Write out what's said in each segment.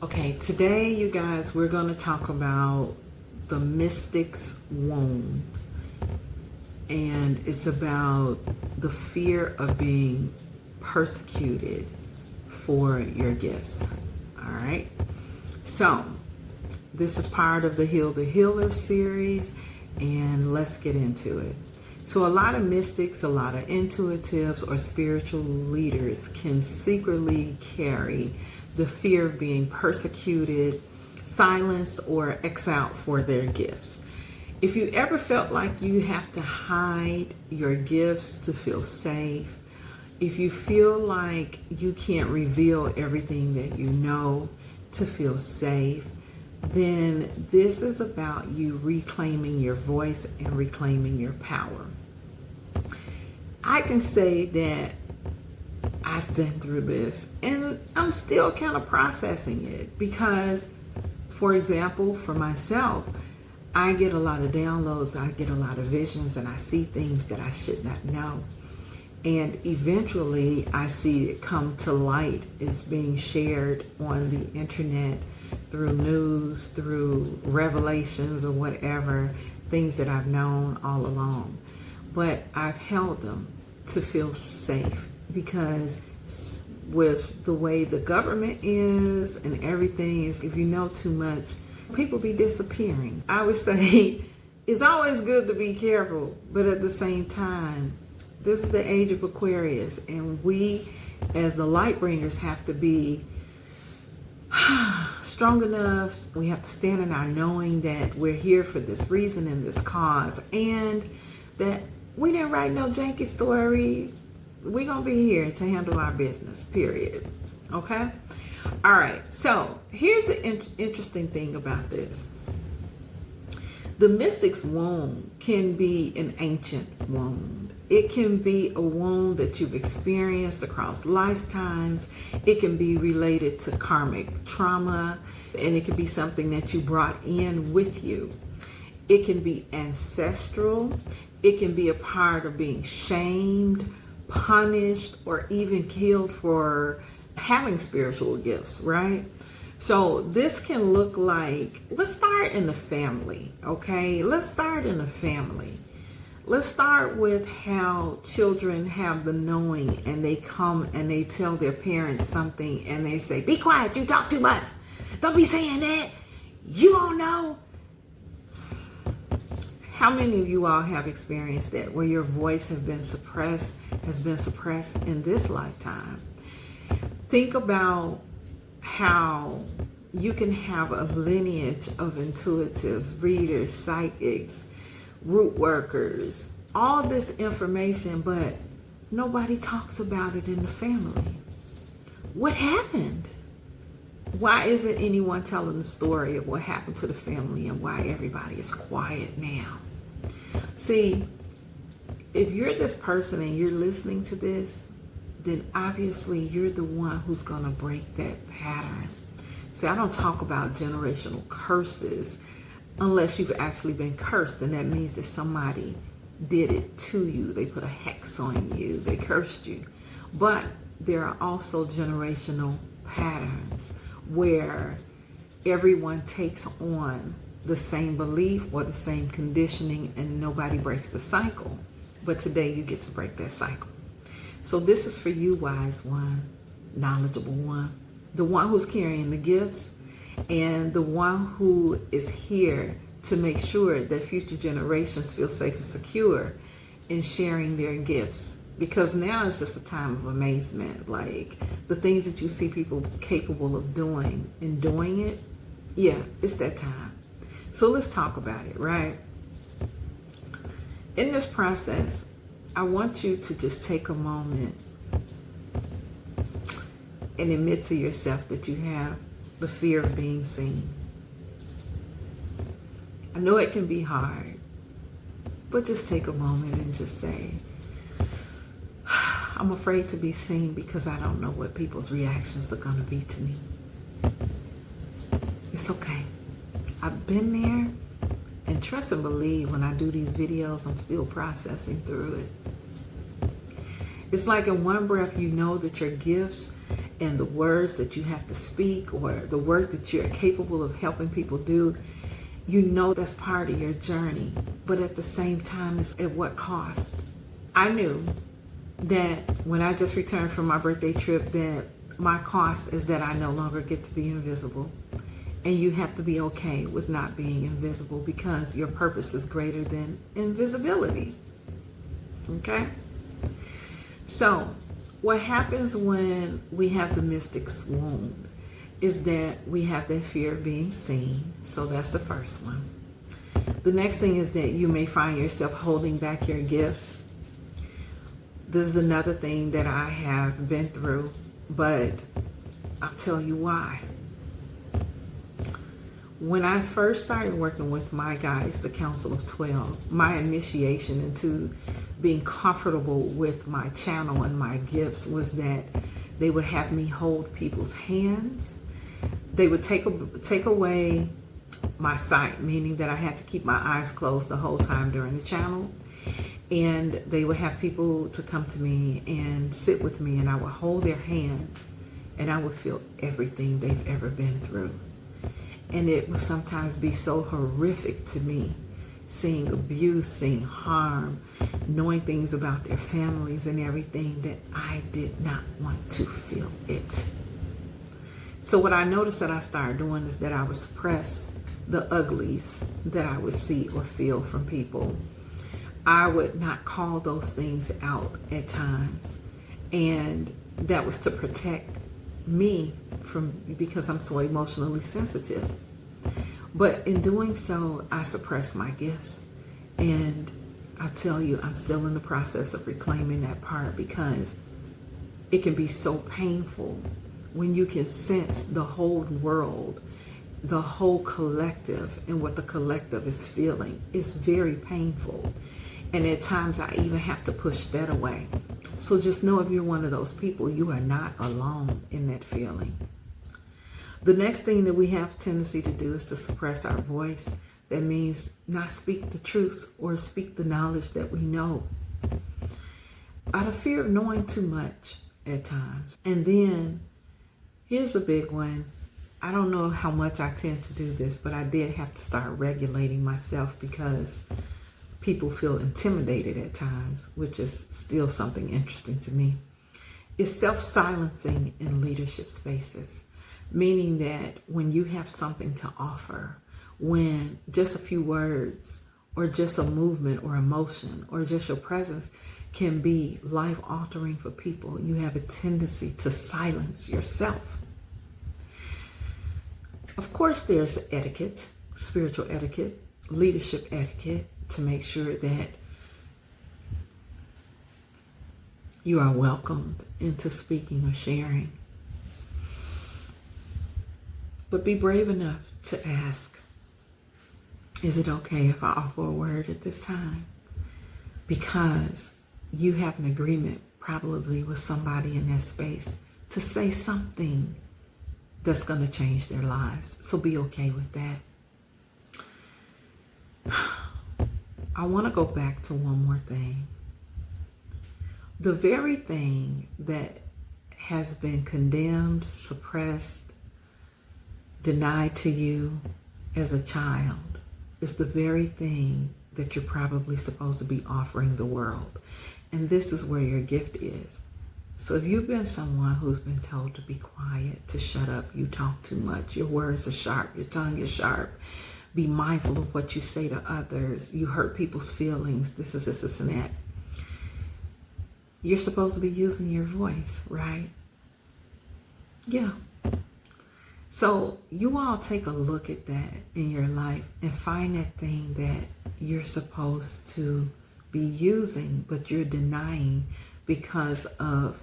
Okay, today, you guys, we're going to talk about the mystic's wound. And it's about the fear of being persecuted for your gifts. All right. So, this is part of the Heal the Healer series, and let's get into it. So, a lot of mystics, a lot of intuitives or spiritual leaders can secretly carry the fear of being persecuted, silenced, or exiled for their gifts. If you ever felt like you have to hide your gifts to feel safe, if you feel like you can't reveal everything that you know to feel safe, then this is about you reclaiming your voice and reclaiming your power. I can say that I've been through this and I'm still kind of processing it because, for example, for myself, I get a lot of downloads, I get a lot of visions, and I see things that I should not know. And eventually I see it come to light. It's being shared on the internet through news, through revelations or whatever, things that I've known all along. But I've held them to feel safe because with the way the government is and everything, if you know too much, people be disappearing. I would say it's always good to be careful, but at the same time, this is the age of Aquarius, and we as the light bringers have to be strong enough. We have to stand in our knowing that we're here for this reason and this cause, and that we didn't write no janky story. We're going to be here to handle our business, period. Okay? All right. So here's the interesting thing about this. The mystic's wound can be an ancient wound. It can be a wound that you've experienced across lifetimes. It can be related to karmic trauma, and it can be something that you brought in with you. It can be ancestral. It can be a part of being shamed, punished, or even killed for having spiritual gifts, right? So this can look like, let's start in the family, okay? Let's start in the family. Let's start with how children have the knowing and they come and they tell their parents something and they say, be quiet, you talk too much. Don't be saying that. You don't know. How many of you all have experienced that where your voice has been suppressed in this lifetime? Think about how you can have a lineage of intuitives, readers, psychics, root workers, all this information, but nobody talks about it in the family. What happened? Why isn't anyone telling the story of what happened to the family and why everybody is quiet now? See, if you're this person and you're listening to this, then obviously you're the one who's going to break that pattern. See, I don't talk about generational curses unless you've actually been cursed, and that means that somebody did it to you. They put a hex on you. They cursed you. But there are also generational patterns where everyone takes on the same belief or the same conditioning and nobody breaks the cycle. But today you get to break that cycle. So this is for you, wise one, knowledgeable one, the one who's carrying the gifts and the one who is here to make sure that future generations feel safe and secure in sharing their gifts. Because now it's just a time of amazement. Like the things that you see people capable of doing and doing it, yeah, it's that time. So let's talk about it, right? In this process, I want you to just take a moment and admit to yourself that you have the fear of being seen. I know it can be hard, but just take a moment and just say, I'm afraid to be seen because I don't know what people's reactions are going to be to me. It's okay. I've been there, and trust and believe when I do these videos, I'm still processing through it. It's like in one breath, you know that your gifts and the words that you have to speak or the work that you're capable of helping people do, you know that's part of your journey. But at the same time, it's at what cost? I knew that when I just returned from my birthday trip that my cost is that I no longer get to be invisible. And you have to be okay with not being invisible because your purpose is greater than invisibility. Okay? So, what happens when we have the mystic's wound is that we have that fear of being seen. So that's the first one. The next thing is that you may find yourself holding back your gifts. This is another thing that I have been through, but I'll tell you why. When I first started working with my guys, the Council of 12, my initiation into being comfortable with my channel and my gifts was that they would have me hold people's hands. They would take away my sight, meaning that I had to keep my eyes closed the whole time during the channel. And they would have people to come to me and sit with me, and I would hold their hands, and I would feel everything they've ever been through. And it would sometimes be so horrific to me, seeing abuse, seeing harm, knowing things about their families and everything, that I did not want to feel it. So what I noticed that I started doing is that I would suppress the uglies that I would see or feel from people. I would not call those things out at times. And that was to protect me because I'm so emotionally sensitive. But in doing so, I suppress my gifts. And I tell you, I'm still in the process of reclaiming that part, because it can be so painful when you can sense the whole world, the whole collective, and what the collective is feeling. It's very painful. And at times I even have to push that away. So just know, if you're one of those people, you are not alone in that feeling. The next thing that we have tendency to do is to suppress our voice. That means not speak the truth or speak the knowledge that we know, out of fear of knowing too much at times. And then here's a big one. I don't know how much I tend to do this, but I did have to start regulating myself because people feel intimidated at times, which is still something interesting to me. It's self-silencing in leadership spaces, meaning that when you have something to offer, when just a few words or just a movement or emotion or just your presence can be life-altering for people, you have a tendency to silence yourself. Of course, there's etiquette, spiritual etiquette, leadership etiquette, to make sure that you are welcomed into speaking or sharing. But be brave enough to ask, is it okay if I offer a word at this time? Because you have an agreement probably with somebody in that space to say something that's going to change their lives. So be okay with that. I want to go back to one more thing. The very thing that has been condemned, suppressed, denied to you as a child is the very thing that you're probably supposed to be offering the world. And this is where your gift is. So if you've been someone who's been told to be quiet, to shut up, you talk too much, your words are sharp, your tongue is sharp, be mindful of what you say to others, you hurt people's feelings, this and that. You're supposed to be using your voice, right? Yeah. So you all take a look at that in your life and find that thing that you're supposed to be using, but you're denying because of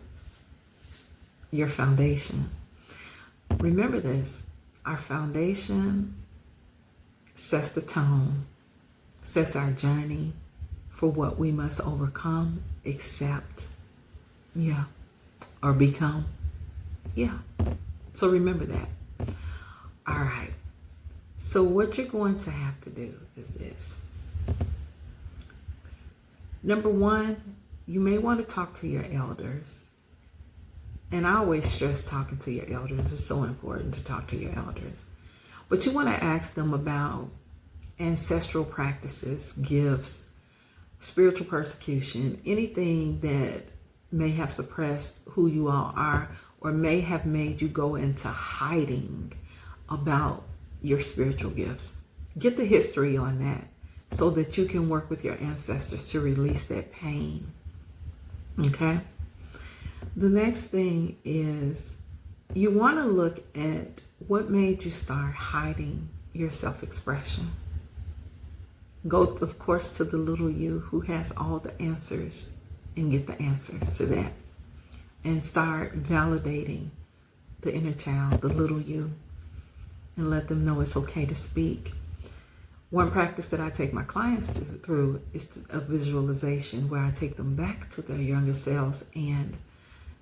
your foundation. Remember this, our foundation sets the tone, sets our journey for what we must overcome, accept, or become. So remember that. All right. So what you're going to have to do is this. Number one, you may want to talk to your elders And I always stress talking to your elders. It's so important to talk to your elders. But you want to ask them about ancestral practices, gifts, spiritual persecution, anything that may have suppressed who you all are or may have made you go into hiding about your spiritual gifts. Get the history on that so that you can work with your ancestors to release that pain. Okay? The next thing is you want to look at what made you start hiding your self-expression. Go, of course, to the little you who has all the answers and get the answers to that. And start validating the inner child, the little you, and let them know it's okay to speak. One practice that I take my clients through is a visualization where I take them back to their younger selves and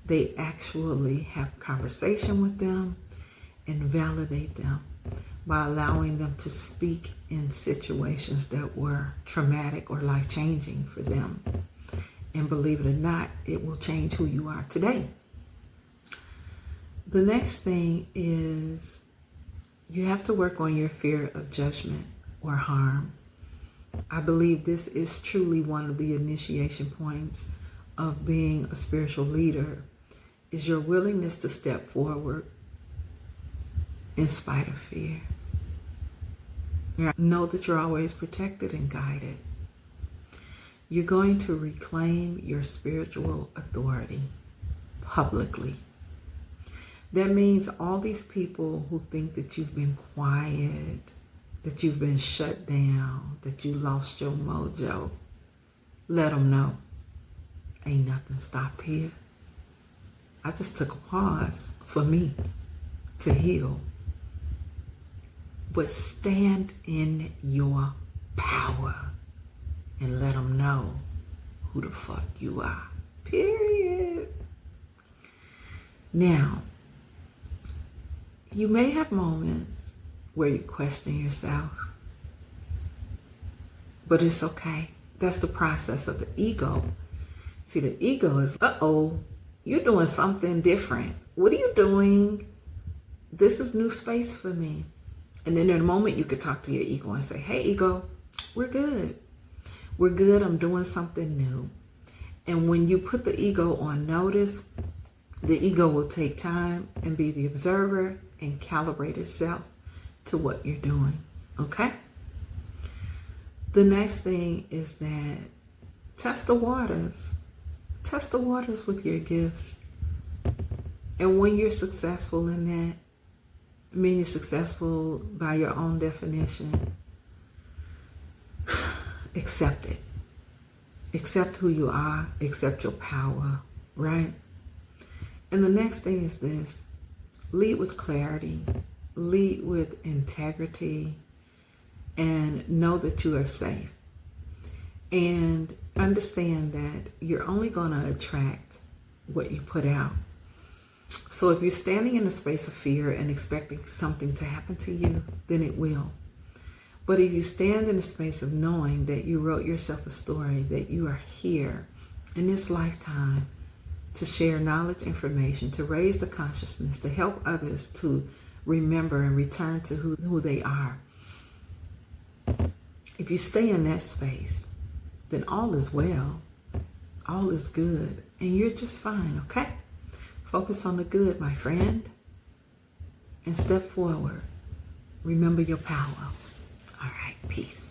they actually have conversation with them and validate them by allowing them to speak in situations that were traumatic or life-changing for them. And believe it or not, it will change who you are today. The next thing is you have to work on your fear of judgment or harm. I believe this is truly one of the initiation points of being a spiritual leader, is your willingness to step forward in spite of fear. Know that you're always protected and guided. You're going to reclaim your spiritual authority publicly. That means all these people who think that you've been quiet, that you've been shut down, that you lost your mojo, let them know. Ain't nothing stopped here. I just took a pause for me to heal. But stand in your power and let them know who the fuck you are. Period. Now, you may have moments where you question yourself, but it's okay. That's the process of the ego. See, the ego is, you're doing something different. What are you doing? This is new space for me. And then in a moment, you could talk to your ego and say, hey, ego, we're good. We're good. I'm doing something new. And when you put the ego on notice, the ego will take time and be the observer and calibrate itself to what you're doing. Okay? The next thing is that test the waters. Test the waters with your gifts. And when you're successful in that, I mean you're successful by your own definition, accept it. Accept who you are. Accept your power, right? And the next thing is this. Lead with clarity. Lead with integrity. And know that you are safe. And understand that you're only going to attract what you put out. So if you're standing in a space of fear and expecting something to happen to you, then it will. But if you stand in a space of knowing that you wrote yourself a story, that you are here in this lifetime to share knowledge, information, to raise the consciousness, to help others to remember and return to who they are. If you stay in that space, then all is well, all is good, and you're just fine, okay? Focus on the good, my friend, and step forward. Remember your power. All right, peace.